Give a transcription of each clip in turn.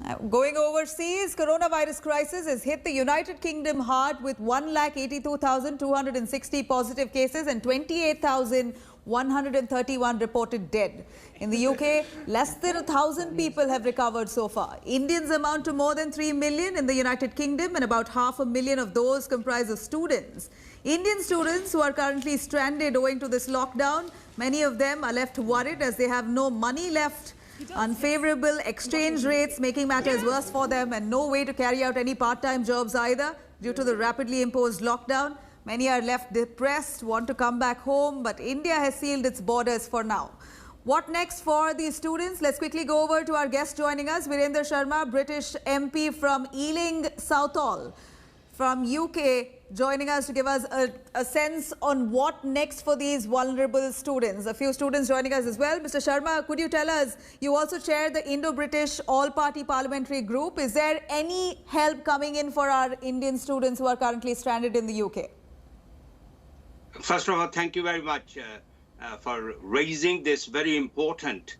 Going overseas, coronavirus crisis has hit the United Kingdom hard with 1,82,260 positive cases and 28,131 reported dead. In the UK, less than 1,000 people have recovered so far. Indians amount to more than 3 million in the United Kingdom, and about 500,000 of those comprise of students. Indian students who are currently stranded owing to this lockdown, many of them are left worried as they have no money left. Unfavorable exchange rates making matters worse for them, and no way to carry out any part-time jobs either due to the rapidly imposed lockdown. Many are left depressed, want to come back home, but India has sealed its borders for now. What next for these students? Let's quickly go over to our guest joining us, Virendra Sharma, British MP from Ealing, Southall, from UK, joining us to give us a sense on what next for these vulnerable students. A few students joining us as well. Mr. Sharma, could you tell us, you also chair the Indo-British All-Party Parliamentary Group. Is there any help coming in for our Indian students who are currently stranded in the UK? First of all, thank you very much for raising this very important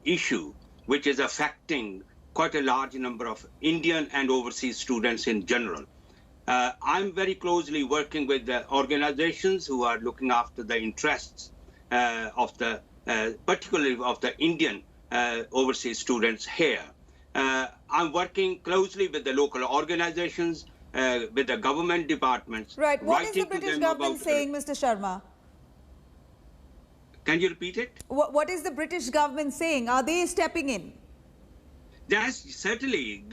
issue, which is affecting quite a large number of Indian and overseas students in general. I'm very closely working with the organizations who are looking after the interests of the, particularly of the Indian overseas students here. I'm working closely with the local organizations, with the government departments. Right. What is the British government saying, Mr. Sharma? Can you repeat it? What is the British government saying? Are they stepping in? Yes, certainly.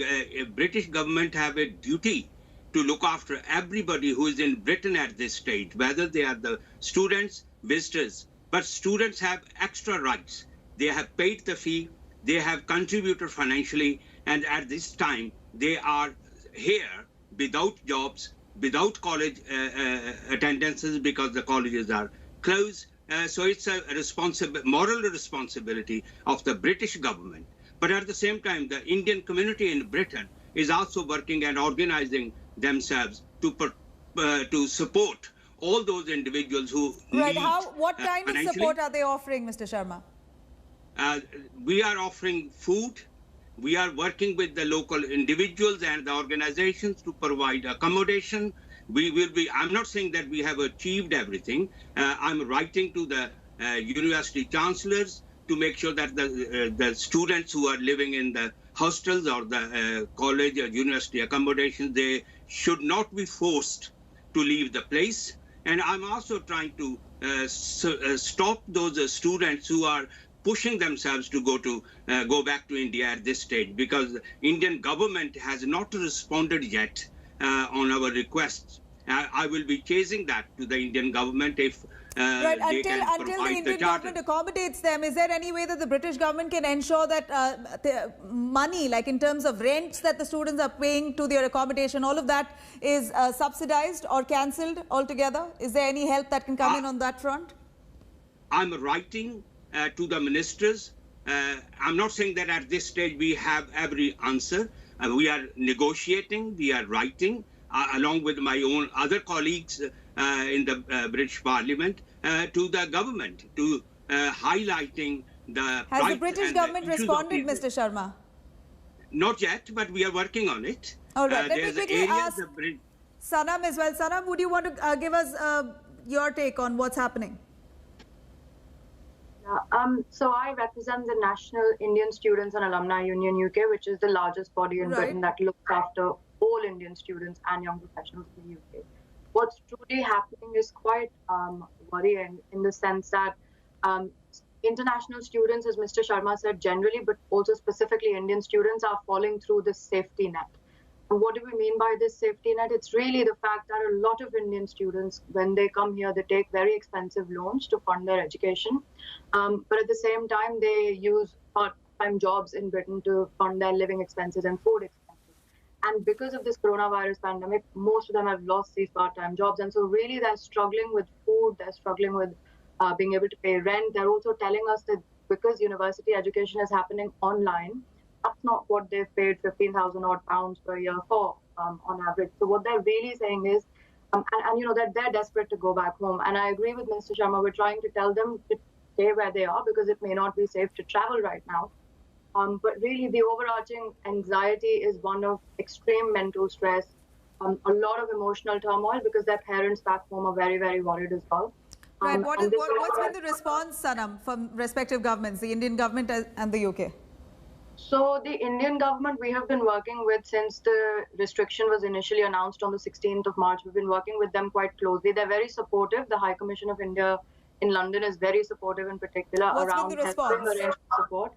British government have a duty to look after everybody who is in Britain at this stage, whether they are the students, visitors. But students have extra rights. They have paid the fee, they have contributed financially, and at this time, they are here without jobs, without college attendances because the colleges are closed. So it's a moral responsibility of the British government. But at the same time, the Indian community in Britain is also working and organizing themselves to support all those individuals who need. Right. What kind of support are they offering, Mr. Sharma? We are offering food. We are working with the local individuals and the organizations to provide accommodation. We will be. I'm not saying that we have achieved everything. I'm writing to the university chancellors to make sure that the students who are living in the hostels or the college or university accommodations, they should not be forced to leave the place. And I'm also trying to stop those students who are pushing themselves to go back to India at this stage, because the Indian government has not responded yet on our requests. I will be chasing that to the Indian government if right, until the Indian government accommodates them. Is there any way that the British government can ensure that the money, like in terms of rents that the students are paying to their accommodation, all of that is subsidized or cancelled altogether? Is there any help that can come in on that front? I'm writing to the ministers. I'm not saying that at this stage we have every answer. We are negotiating, we are writing, along with my own other colleagues in the British Parliament, to the government, to highlighting the... Has the British government responded, Mr. Sharma? Not yet, but we are working on it. All right, let me quickly ask Sanam as well. Sanam, would you want to give us your take on what's happening? So I represent the National Indian Students and Alumni Union UK, which is the largest body in Britain that looks after all Indian students and young professionals in the UK. What's truly happening is quite worrying in the sense that international students, as Mr. Sharma said, generally, but also specifically Indian students, are falling through this safety net. And what do we mean by this safety net? It's really the fact that a lot of Indian students, when they come here, they take very expensive loans to fund their education. But at the same time, they use part-time jobs in Britain to fund their living expenses and food expenses. And because of this coronavirus pandemic, most of them have lost these part-time jobs. And so really they're struggling with food, they're struggling with being able to pay rent. They're also telling us that because university education is happening online, that's not what they've paid 15,000 odd pounds per year for on average. So what they're really saying is, and you know, that they're desperate to go back home. And I agree with Mr. Sharma, we're trying to tell them to stay where they are because it may not be safe to travel right now. But really, the overarching anxiety is one of extreme mental stress, a lot of emotional turmoil because their parents back home are very, very worried as well. Right. What's been the response, Sanam, from respective governments, the Indian government and the UK? So the Indian government we have been working with since the restriction was initially announced on the 16th of March. We've been working with them quite closely. They're very supportive. The High Commission of India in London is very supportive in particular around helping arrange support.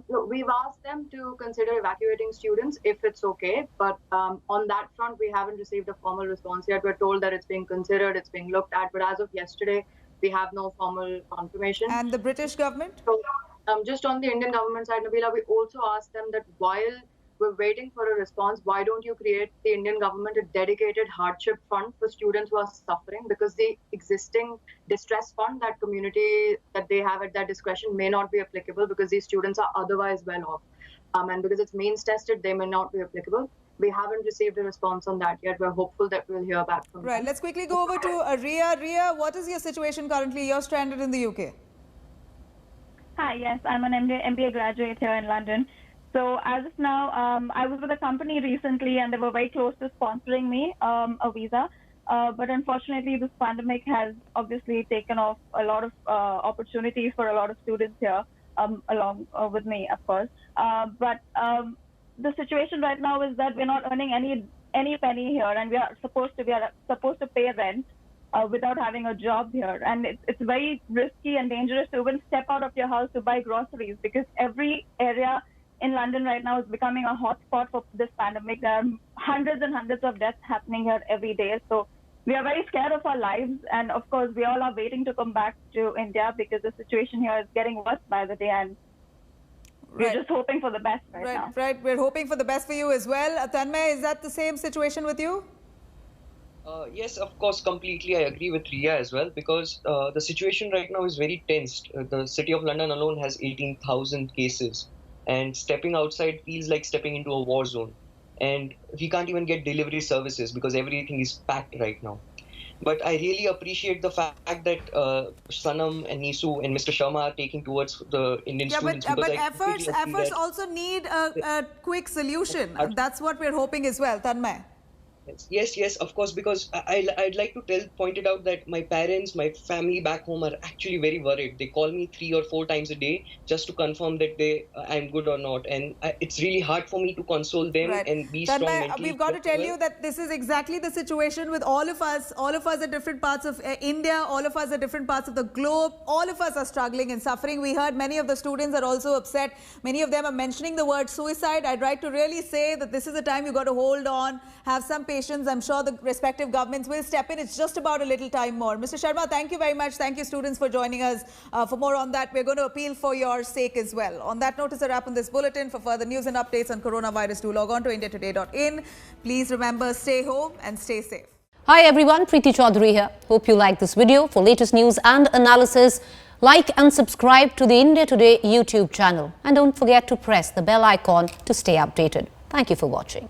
Look, we've asked them to consider evacuating students if it's okay, but on that front, we haven't received a formal response yet. We're told that it's being considered, it's being looked at, but as of yesterday, we have no formal confirmation. And the British government? So, just on the Indian government side, Nabila, we also asked them that while we're waiting for a response, why don't you create the Indian government a dedicated hardship fund for students who are suffering? Because the existing distress fund, that community that they have at their discretion may not be applicable because these students are otherwise well off. And because it's means tested, they may not be applicable. We haven't received a response on that yet. We're hopeful that we'll hear back from them. Right. Let's quickly go over to Ria. Ria, what is your situation currently? You're stranded in the UK. Hi, yes, I'm an MBA graduate here in London. So as of now, I was with a company recently and they were very close to sponsoring me a visa. But unfortunately, this pandemic has obviously taken off a lot of opportunities for a lot of students here, along with me, of course. But the situation right now is that we're not earning any penny here, and we are supposed to pay rent without having a job here. And it's very risky and dangerous to even step out of your house to buy groceries because every area in London right now is becoming a hotspot for this pandemic. There are hundreds and hundreds of deaths happening here every day. So we are very scared of our lives. And of course, we all are waiting to come back to India because the situation here is getting worse by the day. And we're just hoping for the best right now. Right. We're hoping for the best for you as well. Tanmay, is that the same situation with you? Yes, of course, completely. I agree with Ria as well because the situation right now is very tense. The city of London alone has 18,000 cases. And stepping outside feels like stepping into a war zone. And we can't even get delivery services because everything is packed right now. But I really appreciate the fact that Sanam and Nisu and Mr. Sharma are taking towards the Indian students. But efforts also need a quick solution. That's what we're hoping as well. Tanmay. Yes, of course, because I'd like to point it out that my parents, my family back home are actually very worried. They call me 3 or 4 times a day just to confirm that I'm good or not. And it's really hard for me to console them and be strong mentally. We've got to tell you that this is exactly the situation with all of us at different parts of India, all of us at different parts of the globe. All of us are struggling and suffering. We heard many of the students are also upset. Many of them are mentioning the word suicide. I'd like to really say that this is the time you've got to hold on, have some patience. I'm sure the respective governments will step in. It's just about a little time more. Mr. Sharma, thank you very much. Thank you, students, for joining us. For more on that, we're going to appeal for your sake as well. On that note, is a wrap on this bulletin. For further news and updates on coronavirus, do log on to indiatoday.in. Please remember, stay home and stay safe. Hi everyone, Preeti Chaudhary here. Hope you like this video. For latest news and analysis, like and subscribe to the India Today YouTube channel. And don't forget to press the bell icon to stay updated. Thank you for watching.